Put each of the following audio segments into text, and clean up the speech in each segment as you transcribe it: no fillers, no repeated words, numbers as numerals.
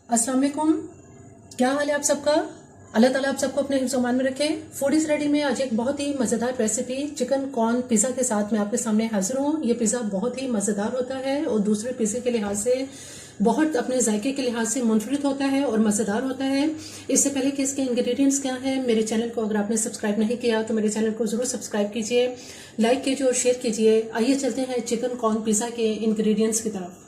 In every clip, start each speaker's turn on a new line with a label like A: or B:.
A: अस्सलाम वालेकुम, क्या हाल है आप सबका। अल्लाह ताला आप सबको अपने हिफ्ज़ अमान में रखे। फूड इज रेडी में आज एक बहुत ही मज़ेदार रेसिपी चिकन कॉर्न पिज़्ज़ा के साथ मैं आपके सामने हाजिर हूँ। ये पिज़्ज़ा बहुत ही मज़ेदार होता है और दूसरे पिज़्ज़े के लिहाज से बहुत अपने जायके के लिहाज से मुनफरिद होता है और मज़ेदार होता है। इससे पहले कि इसके इंग्रेडिएंट्स क्या हैं, मेरे चैनल को अगर आपने सब्सक्राइब नहीं किया तो मेरे चैनल को ज़रूर सब्सक्राइब कीजिए, लाइक कीजिए और शेयर कीजिए। आइए चलते हैं चिकन कॉर्न पिज़्ज़ा के इंग्रेडिएंट्स की तरफ।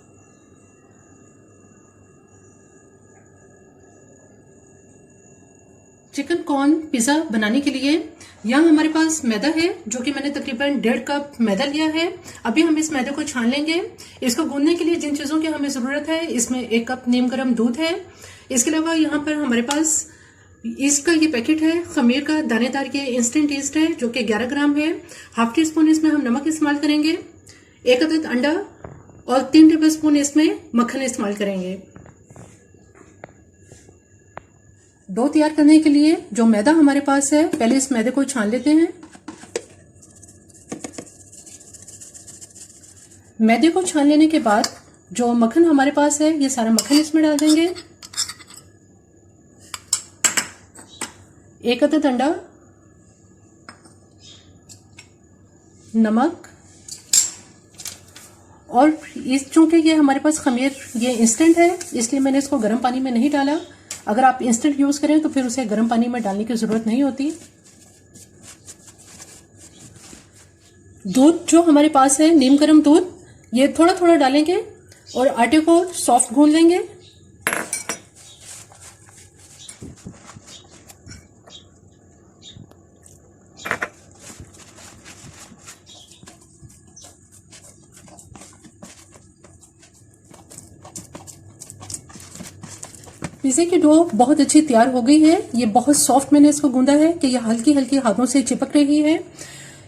A: चिकन कॉर्न पिज़्ज़ा बनाने के लिए यहाँ हमारे पास मैदा है, जो कि मैंने तकरीबन 1.5 कप मैदा लिया है। अभी हम इस मैदे को छान लेंगे। इसको गूंदने के लिए जिन चीज़ों की हमें ज़रूरत है, इसमें 1 कप नीम गर्म दूध है। इसके अलावा यहाँ पर हमारे पास ईस्ट का ये पैकेट है, खमीर का दानेदार ये इंस्टेंट ईस्ट है, जो कि 11 ग्राम है। हाफ टी स्पून इसमें हम नमक इस्तेमाल करेंगे, 1 अदद अंडा और 3 टेबल स्पून इसमें मक्खन इस्तेमाल करेंगे। डो तैयार करने के लिए जो मैदा हमारे पास है, पहले इस मैदे को छान लेते हैं। मैदे को छान लेने के बाद जो मक्खन हमारे पास है, ये सारा मक्खन इसमें डाल देंगे। 1 अदद अंडा, नमक और इस चूंकि ये हमारे पास खमीर ये इंस्टेंट है, इसलिए मैंने इसको गर्म पानी में नहीं डाला। अगर आप इंस्टेंट यूज करें तो फिर उसे गर्म पानी में डालने की जरूरत नहीं होती। दूध जो हमारे पास है, नीम गर्म दूध, ये थोड़ा थोड़ा डालेंगे और आटे को सॉफ्ट गूंद लेंगे। पिज़्ज़े की डो बहुत अच्छी तैयार हो गई है। ये बहुत सॉफ्ट मैंने इसको गूंदा है कि ये हल्की हल्की हाथों से चिपक रही है।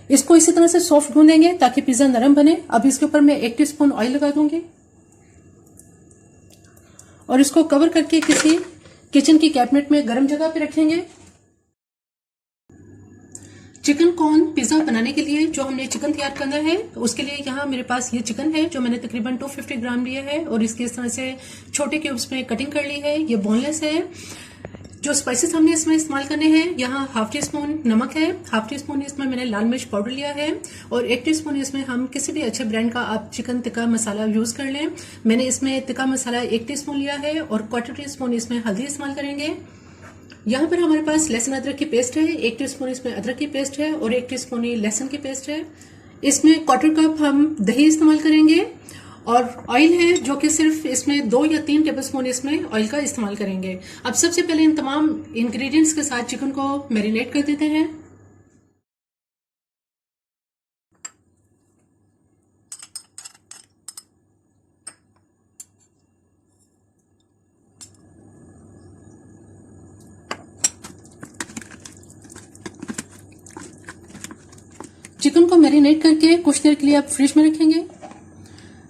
A: इसको इसी तरह से सॉफ्ट गूंदेंगे ताकि पिज़्ज़ा नरम बने। अब इसके ऊपर मैं 1 टीस्पून ऑयल लगा दूंगी और इसको कवर करके किसी किचन की कैबिनेट में गर्म जगह पे रखेंगे। चिकन कॉर्न पिज़्ज़ा बनाने के लिए जो हमने चिकन तैयार करना है, उसके लिए यहाँ मेरे पास ये चिकन है जो मैंने तकरीबन 250 ग्राम लिया है और इसके इस तरह से छोटे क्यूब्स में कटिंग कर ली है। ये बोनलेस है। जो स्पाइसेस हमने इसमें इस्तेमाल करने हैं, यहाँ हाफ टी स्पून नमक है, हाफ टी स्पून इसमें मैंने लाल मिर्च पाउडर लिया है और 1 टीस्पून इसमें हम किसी भी अच्छे ब्रांड का आप चिकन टिक्का मसाला यूज कर लें। मैंने इसमें टिक्का मसाला 1 टीस्पून लिया है और 1/4 टीस्पून इसमें हल्दी इस्तेमाल करेंगे। यहाँ पर हमारे पास लहसुन अदरक की पेस्ट है, 1 टीस्पून इसमें अदरक की पेस्ट है और 1 टीस्पून लहसुन की पेस्ट है। इसमें 1/4 कप हम दही इस्तेमाल करेंगे और ऑयल है जो कि सिर्फ इसमें 2 या 3 टेबलस्पून इसमें ऑयल का इस्तेमाल करेंगे। अब सबसे पहले इन तमाम इंग्रेडिएंट्स के साथ चिकन को मैरिनेट कर देते हैं। चिकन को मैरिनेट करके कुछ देर के लिए आप फ्रिज में रखेंगे।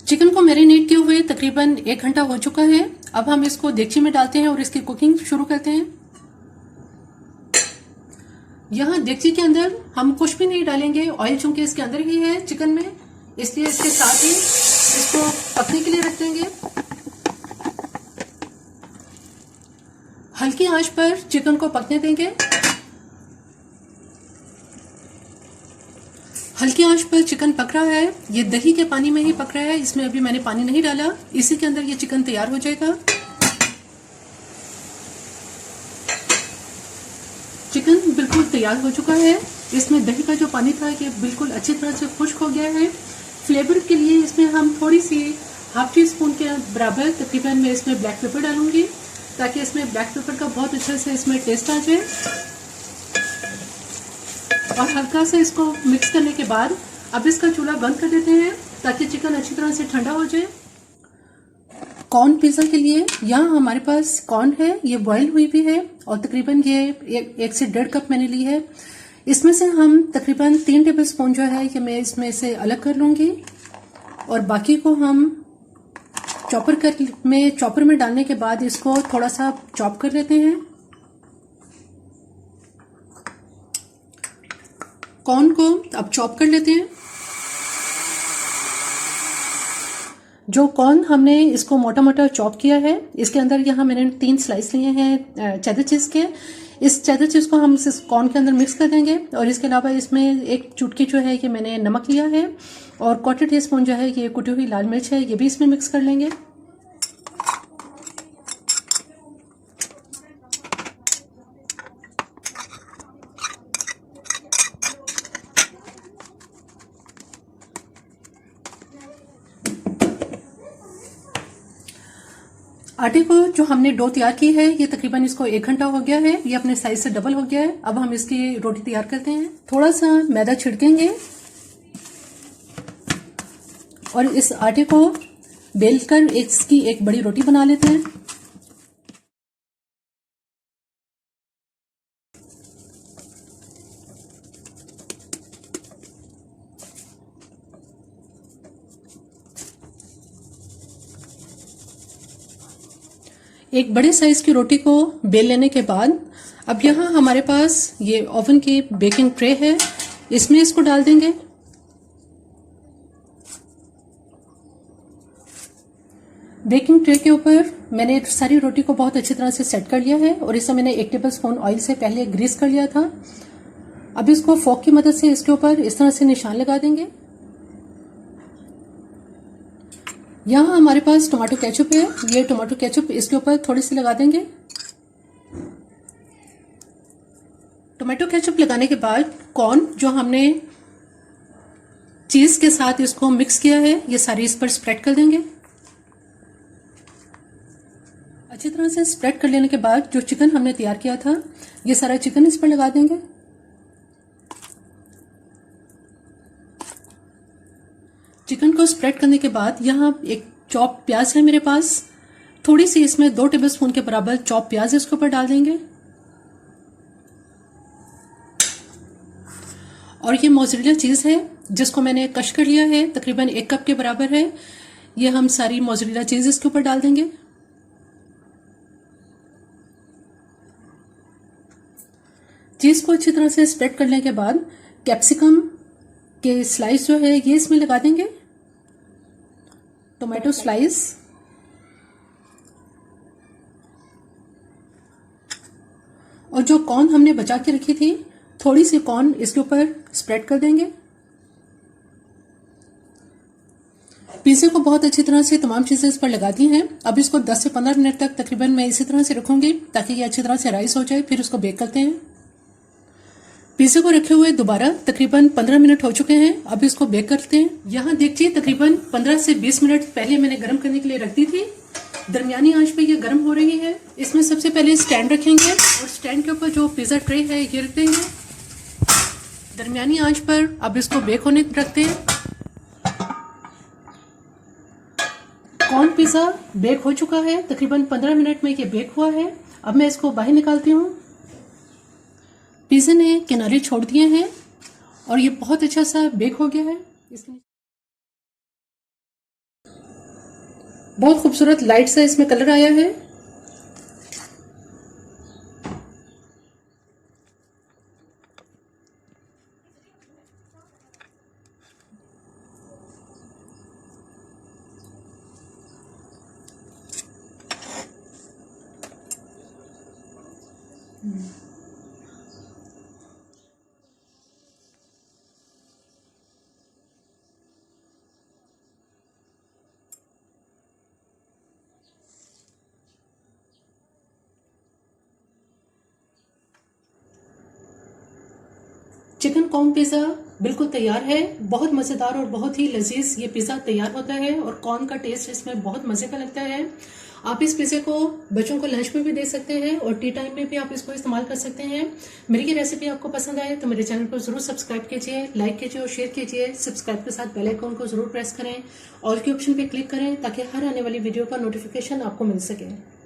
A: चिकन को मैरिनेट किए हुए तकरीबन 1 घंटा हो चुका है। अब हम इसको देगची में डालते हैं और इसकी कुकिंग शुरू करते हैं। यहाँ देगची के अंदर हम कुछ भी नहीं डालेंगे, ऑयल चूंकि इसके अंदर ही है चिकन में, इसलिए इसके साथ ही इसको पकने के लिए रख देंगे। हल्की आंच पर चिकन को पकने देंगे। हल्की आंच पर चिकन पक रहा है। ये दही के पानी में ही पक रहा है, इसमें अभी मैंने पानी नहीं डाला। इसी के अंदर ये चिकन तैयार हो जाएगा। चिकन बिल्कुल तैयार हो चुका है। इसमें दही का जो पानी था ये बिल्कुल अच्छी तरह से खुश्क हो गया है। फ्लेवर के लिए इसमें हम थोड़ी सी हाफ टी स्पून के बराबर तकरीबन मैं इसमें ब्लैक पेपर डालूंगी, ताकि इसमें ब्लैक पेपर का बहुत अच्छे से इसमें टेस्ट आ जाए। और हल्का से इसको मिक्स करने के बाद अब इसका चूल्हा बंद कर देते हैं ताकि चिकन अच्छी तरह से ठंडा हो जाए। कॉर्न पिज़्ज़ा के लिए यहाँ हमारे पास कॉर्न है, ये बॉयल हुई भी है और तकरीबन ये 1 से 1.5 कप मैंने ली है। इसमें से हम तकरीबन 3 टेबल स्पून जो है ये मैं इसमें से अलग कर लूंगी और बाकी को हम चॉपर में डालने के बाद इसको थोड़ा सा चॉप कर लेते हैं। कॉर्न को अब चॉप कर लेते हैं। जो कॉर्न हमने इसको मोटा मोटा चॉप किया है, इसके अंदर यहाँ मैंने 3 स्लाइस लिए हैं चेडर चीज के। इस चेडर चीज को हम इस कॉर्न के अंदर मिक्स कर देंगे और इसके अलावा इसमें एक चुटकी जो है ये मैंने नमक लिया है और 1/4 टीस्पून जो है ये कुटी हुई लाल मिर्च है, ये भी इसमें मिक्स कर लेंगे। आटे को जो हमने डो तैयार की है ये तकरीबन इसको 1 घंटा हो गया है, ये अपने साइज से डबल हो गया है। अब हम इसकी रोटी तैयार करते हैं। थोड़ा सा मैदा छिड़केंगे और इस आटे को बेलकर इसकी एक बड़ी रोटी बना लेते हैं। एक बड़े साइज की रोटी को बेल लेने के बाद अब यहाँ हमारे पास ये ओवन की बेकिंग ट्रे है, इसमें इसको डाल देंगे। बेकिंग ट्रे के ऊपर मैंने सारी रोटी को बहुत अच्छी तरह से सेट कर लिया है और इसे मैंने 1 टेबलस्पून ऑयल से पहले ग्रीस कर लिया था। अब इसको फोक की मदद से इसके ऊपर इस तरह से निशान लगा देंगे। यहाँ हमारे पास टोमेटो केचप है, ये टोमेटो केचप इसके ऊपर थोड़ी सी लगा देंगे। टोमेटो केचप लगाने के बाद कॉर्न जो हमने चीज के साथ इसको मिक्स किया है ये सारी इस पर स्प्रेड कर देंगे। अच्छी तरह से स्प्रेड कर लेने के बाद जो चिकन हमने तैयार किया था ये सारा चिकन इस पर लगा देंगे। चिकन को स्प्रेड करने के बाद यहाँ एक चॉप प्याज है मेरे पास, थोड़ी सी इसमें 2 टेबलस्पून के बराबर चॉप प्याज इसके ऊपर डाल देंगे। और ये मोज़रेला चीज है जिसको मैंने कश कर लिया है, तकरीबन 1 कप के बराबर है। ये हम सारी मोज़रेला चीज इसके ऊपर डाल देंगे। चीज को अच्छी तरह से स्प्रेड करने के बाद कैप्सिकम के स्लाइस जो है ये इसमें लगा देंगे। टोमेटो स्लाइस और जो कॉर्न हमने बचा के रखी थी थोड़ी सी कॉर्न इसके ऊपर स्प्रेड कर देंगे। पिज़्ज़ा को बहुत अच्छी तरह से तमाम चीजें इस पर लगा दी हैं। अब इसको 10 से 15 मिनट तक तकरीबन मैं इसी तरह से रखूंगी ताकि ये अच्छी तरह से राइस हो जाए, फिर उसको बेक करते हैं। पिज़्ज़ा को रखे हुए दोबारा तकरीबन 15 मिनट हो चुके हैं। अब इसको बेक करते हैं। यहाँ देखिए तकरीबन 15 से 20 मिनट पहले मैंने गर्म करने के लिए रख दी थी। दरमियानी आंच पे ये गर्म हो रही है। इसमें सबसे पहले स्टैंड रखेंगे और स्टैंड के ऊपर जो पिज़्ज़ा ट्रे है ये रख देंगे। दरमियानी आंच पर अब इसको बेक होने रखते हैं। कॉर्न पिज़्ज़ा बेक हो चुका है, तकरीबन 15 मिनट में ये बेक हुआ है। अब मैं इसको बाहर निकालती हूँ। पिज़्ज़ा ने किनारे छोड़ दिए हैं और ये बहुत अच्छा सा बेक हो गया है। इसमें बहुत खूबसूरत लाइट सा इसमें कलर आया है। चिकन कॉर्न पिज़्ज़ा बिल्कुल तैयार है। बहुत मज़ेदार और बहुत ही लजीज ये पिज़्ज़ा तैयार होता है और कॉर्न का टेस्ट इसमें बहुत मज़े का लगता है। आप इस पिज़्ज़े को बच्चों को लंच में भी दे सकते हैं और टी टाइम में भी आप इसको इस्तेमाल कर सकते हैं। मेरी ये रेसिपी आपको पसंद आए तो मेरे चैनल को जरूर सब्सक्राइब कीजिए, लाइक कीजिए और शेयर कीजिए। सब्सक्राइब के साथ बेल आइकन को जरूर प्रेस करें, ऑल के ऑप्शन पे क्लिक करें ताकि हर आने वाली वीडियो का नोटिफिकेशन आपको मिल सके।